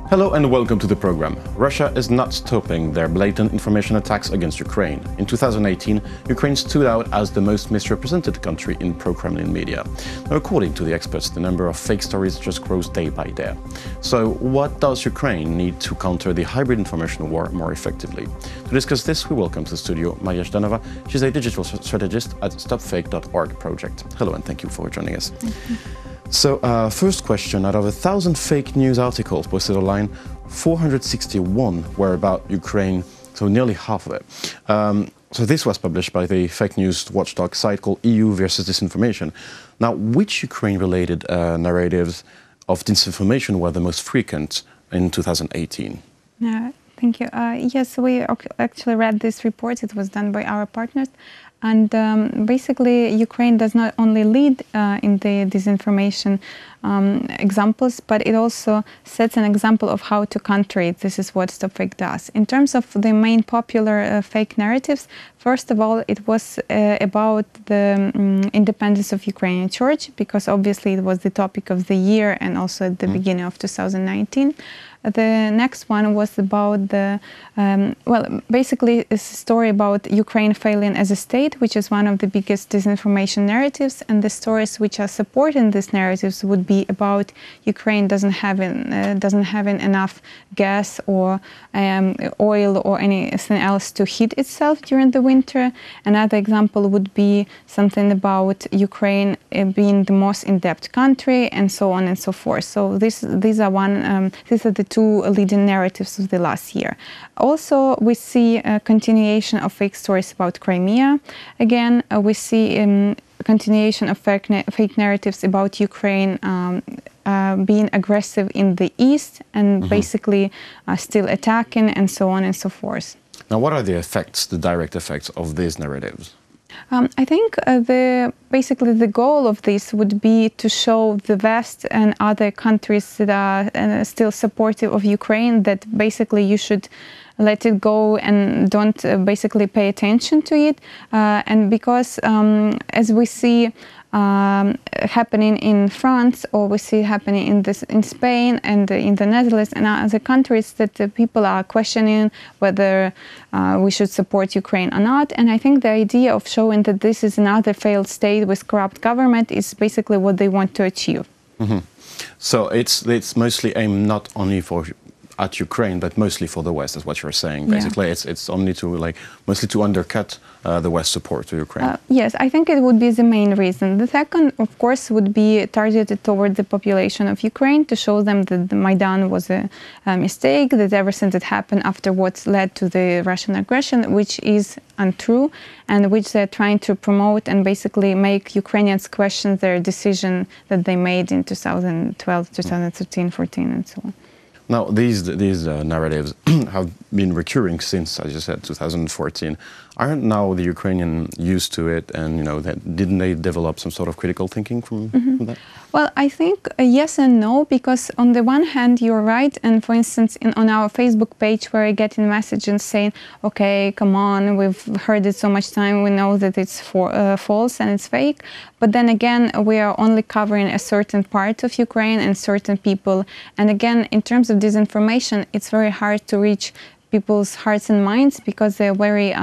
Hello and welcome to the program. Russia is not stopping their blatant information attacks against Ukraine. In 2018, Ukraine stood out as the most misrepresented country in pro-Kremlin media. Now, according to the experts, the number of fake stories just grows day by day. So what does Ukraine need to counter the hybrid information war more effectively? To discuss this, we welcome to the studio Maria Zhdanova. She's a digital strategist at stopfake.org project. Hello and thank you for joining us. So, first question, out of 1,000 fake news articles posted online, 461 were about Ukraine, so nearly half of it. So this was published by the fake news watchdog site called EU versus Disinformation. Now, which Ukraine-related narratives of disinformation were the most frequent in 2018? Thank you. Yes, we actually read this report. It was done by our partners. And basically, Ukraine does not only lead in the disinformation examples, but it also sets an example of how to counter it. This is what StopFake does. In terms of the main popular fake narratives, first of all, it was about the independence of Ukrainian Church, because obviously it was the topic of the year and also at the beginning of 2019. The next one was about the, basically it's a story about Ukraine failing as a state, which is one of the biggest disinformation narratives, and the stories which are supporting these narratives would be about Ukraine doesn't having enough gas or oil or anything else to heat itself during the winter. Another example would be something about Ukraine being the most in-debt country, and so on and so forth. So these are the two leading narratives of the last year. Also, we see a continuation of fake stories about Crimea. Again, we see continuation of fake narratives about Ukraine being aggressive in the east and basically still attacking, and so on and so forth. Now, what are the effects, the direct effects of these narratives? I think basically the goal of this would be to show the West and other countries that are still supportive of Ukraine that basically you should let it go and don't basically pay attention to it. And because as we see happening in France, or we see happening in Spain and in the Netherlands and other countries, that people are questioning whether we should support Ukraine or not. And I think the idea of showing that this is another failed state with corrupt government is basically what they want to achieve. So it's mostly aimed not only at Ukraine, but mostly for the West, is what you're saying. Basically, it's only to mostly to undercut the West support to Ukraine. Yes, I think it would be the main reason. The second, of course, would be targeted toward the population of Ukraine to show them that the Maidan was a mistake, that everything that happened afterwards led to the Russian aggression, which is untrue, and which they're trying to promote and basically make Ukrainians question their decision that they made in 2012, 2013, 14, and so on. Now, these narratives have been recurring since, as you said, 2014. Aren't now the Ukrainian used to it, and didn't they develop some sort of critical thinking from that? Well, I think yes and no, because on the one hand, you're right. And for instance, on our Facebook page, where I get in messages saying, okay, come on, we've heard it so much time, we know that it's false and it's fake. But then again, we are only covering a certain part of Ukraine and certain people. And again, in terms of disinformation, it's very hard to reach people's hearts and minds, because they're very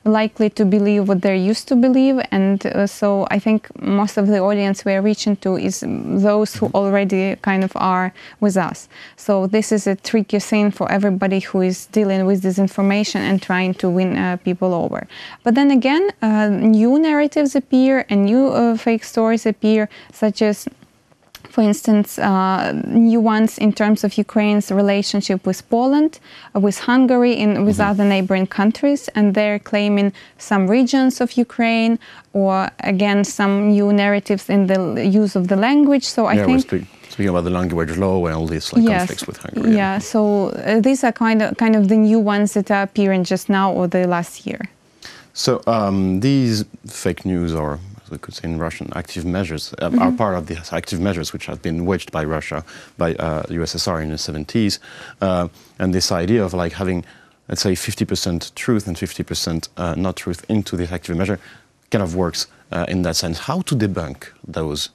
likely to believe what they're used to believe. And so I think most of the audience we're reaching to is those who already kind of are with us. So this is a tricky thing for everybody who is dealing with disinformation and trying to win people over. But then again, new narratives appear and new fake stories appear, such as, for instance, new ones in terms of Ukraine's relationship with Poland, with Hungary, and with other neighboring countries, and they're claiming some regions of Ukraine, or again some new narratives in the use of the language. So I think speaking about the language law and all these conflicts with Hungary. Yeah. So these are kind of the new ones that are appearing just now or the last year. So these fake news, or we could say in Russian, active measures, are part of the active measures which have been waged by Russia, by USSR in the 70s. And this idea of having, let's say, 50% truth and 50% not truth into this active measure kind of works in that sense. How to debunk those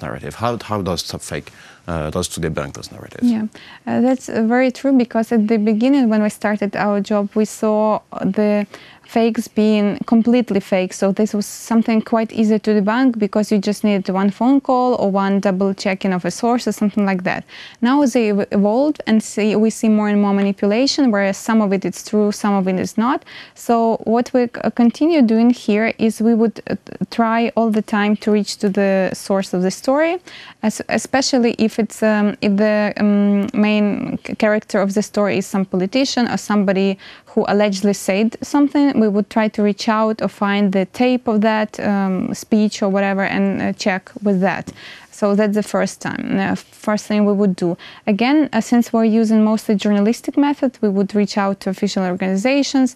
narratives? How does StopFake does to debunk those narratives? Yeah, that's very true, because at the beginning when we started our job, we saw the fakes being completely fake. So this was something quite easy to debunk because you just needed one phone call or one double checking of a source or something like that. Now they evolved, and we see more and more manipulation, whereas some of it is true, some of it is not. So what we continue doing here is we would try all the time to reach to the source of the story, especially if it's if the main character of the story is some politician or somebody who allegedly said something. We would try to reach out or find the tape of that speech or whatever and check with that. So that's the first thing we would do. Again, since we're using mostly journalistic method, we would reach out to official organizations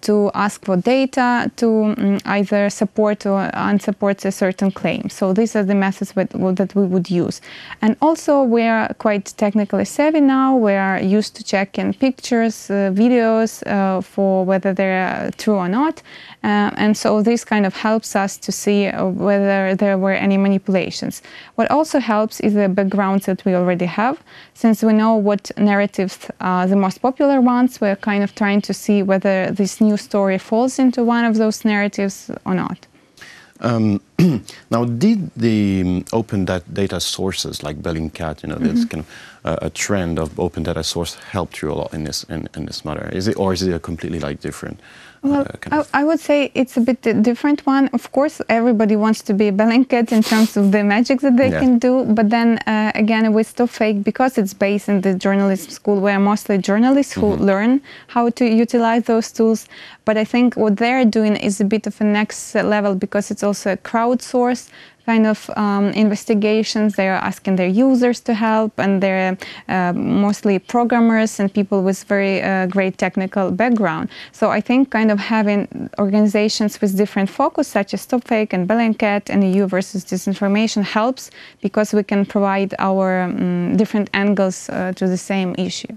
to ask for data to either support or unsupport a certain claim. So these are the methods that we would use. And also we are quite technically savvy now. We are used to checking pictures, videos for whether they're true or not. And so this kind of helps us to see whether there were any manipulations. What also helps is the backgrounds that we already have. Since we know what narratives are the most popular ones, we're kind of trying to see whether this new story falls into one of those narratives or not. Now, did the open data sources like Bellingcat, this kind of a trend of open data source helped you a lot in this matter? Is it a completely different? Well, I would say it's a bit different one. Of course, everybody wants to be Bellingcat in terms of the magic that they can do. But then again, with StopFake, because it's based in the journalism school, where mostly journalists who learn how to utilize those tools. But I think what they're doing is a bit of a next level, because it's also a crowdsourced kind of investigations. They are asking their users to help, and they're mostly programmers and people with very great technical background. So I think kind of having organizations with different focus, such as StopFake and Bellingcat and EU versus disinformation, helps, because we can provide our different angles to the same issue.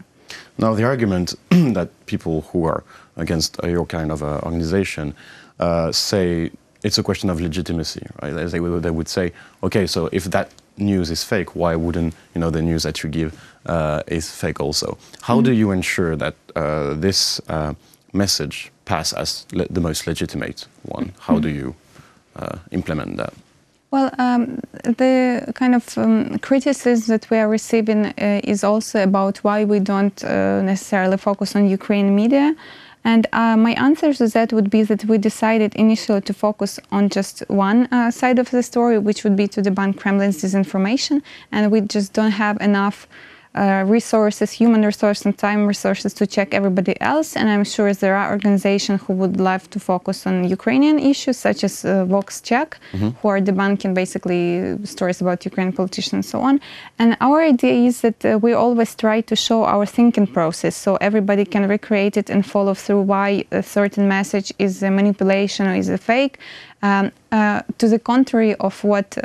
Now, the argument that people who are against your kind of organization say it's a question of legitimacy, right? They would say, okay, so if that news is fake, why wouldn't the news that you give is fake also? How do you ensure that this message pass as the most legitimate one? How do you implement that? Well, the kind of criticism that we are receiving is also about why we don't necessarily focus on Ukrainian media. And my answer to that would be that we decided initially to focus on just one side of the story, which would be to debunk Kremlin's disinformation. And we just don't have enough resources, human resources and time resources to check everybody else. And I'm sure there are organizations who would love to focus on Ukrainian issues, such as Vox Check, who are debunking basically stories about Ukrainian politicians and so on. And our idea is that we always try to show our thinking process, so everybody can recreate it and follow through why a certain message is a manipulation or is a fake. To the contrary of what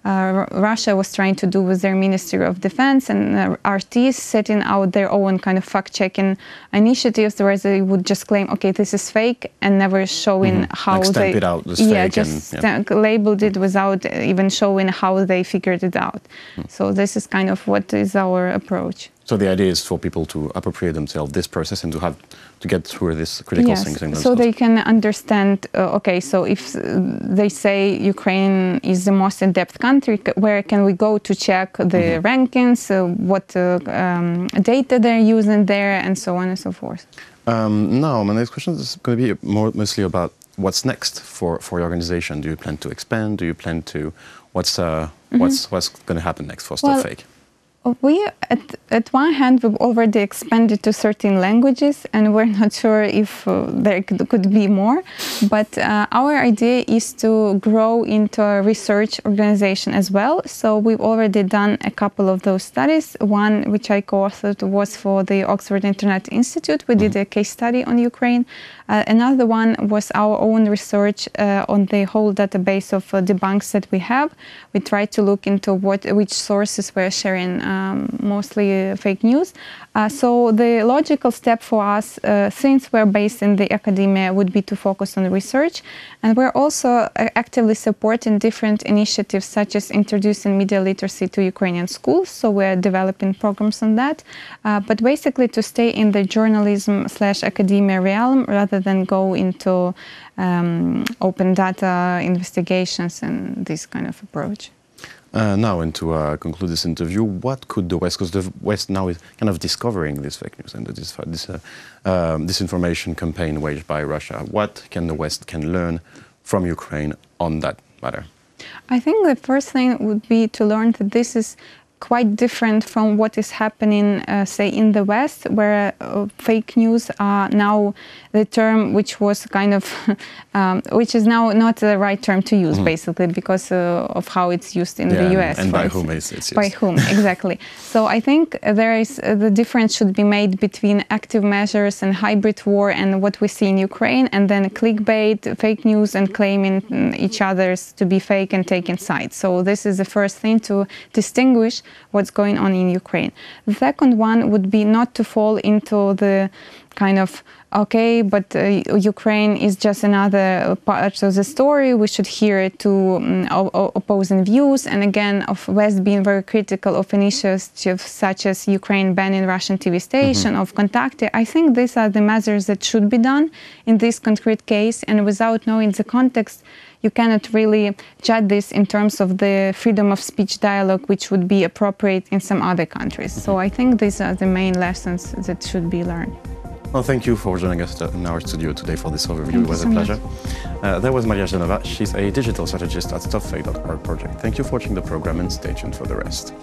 Russia was trying to do with their Ministry of Defense and RTs setting out their own kind of fact-checking initiatives, where they would just claim, okay, this is fake, and never showing how they it out as fake, just labeled it without even showing how they figured it out. So this is kind of what is our approach. So the idea is for people to appropriate themselves this process and to get through this critical thinking. So they can understand, okay, so if they say Ukraine is the most in-depth country, where can we go to check the rankings, what data they're using there, and so on and so forth. Now, my next question is going to be mostly about what's next for your organization. Do you plan to expand? Do you plan to, what's going to happen next for StopFake? We, at one hand, we've already expanded to 13 languages, and we're not sure if there could be more. But our idea is to grow into a research organization as well. So we've already done a couple of those studies. One, which I co-authored, was for the Oxford Internet Institute. We did a case study on Ukraine. Another one was our own research on the whole database of debunks that we have. We tried to look into which sources were sharing mostly fake news. So the logical step for us, since we're based in the academia, would be to focus on research. And we're also actively supporting different initiatives such as introducing media literacy to Ukrainian schools. So we're developing programs on that. But basically to stay in the journalism/academia realm rather than go into open data investigations and this kind of approach. Now, and to conclude this interview, what could the West, because the West now is kind of discovering this fake news and this disinformation campaign waged by Russia, what can the West learn from Ukraine on that matter? I think the first thing would be to learn that this is quite different from what is happening, say, in the West, where fake news are now the term which was kind of, which is now not the right term to use, basically, because of how it's used in the US. And by whom it's used. By whom, exactly. So I think there is, the difference should be made between active measures and hybrid war and what we see in Ukraine, and then clickbait, fake news, and claiming each other's to be fake and taking sides. So this is the first thing, to distinguish what's going on in Ukraine. The second one would be not to fall into the kind of, okay, but Ukraine is just another part of the story, we should hear to opposing views, and again, of West being very critical of initiatives such as Ukraine banning Russian TV station, of Kontakte. I think these are the measures that should be done in this concrete case, and without knowing the context, you cannot really judge this in terms of the freedom of speech dialogue, which would be appropriate in some other countries. So I think these are the main lessons that should be learned. Well, thank you for joining us in our studio today for this overview. It was a pleasure. That was Maria Zhdanova. She's a digital strategist at StopFake.org project. Thank you for watching the program and stay tuned for the rest.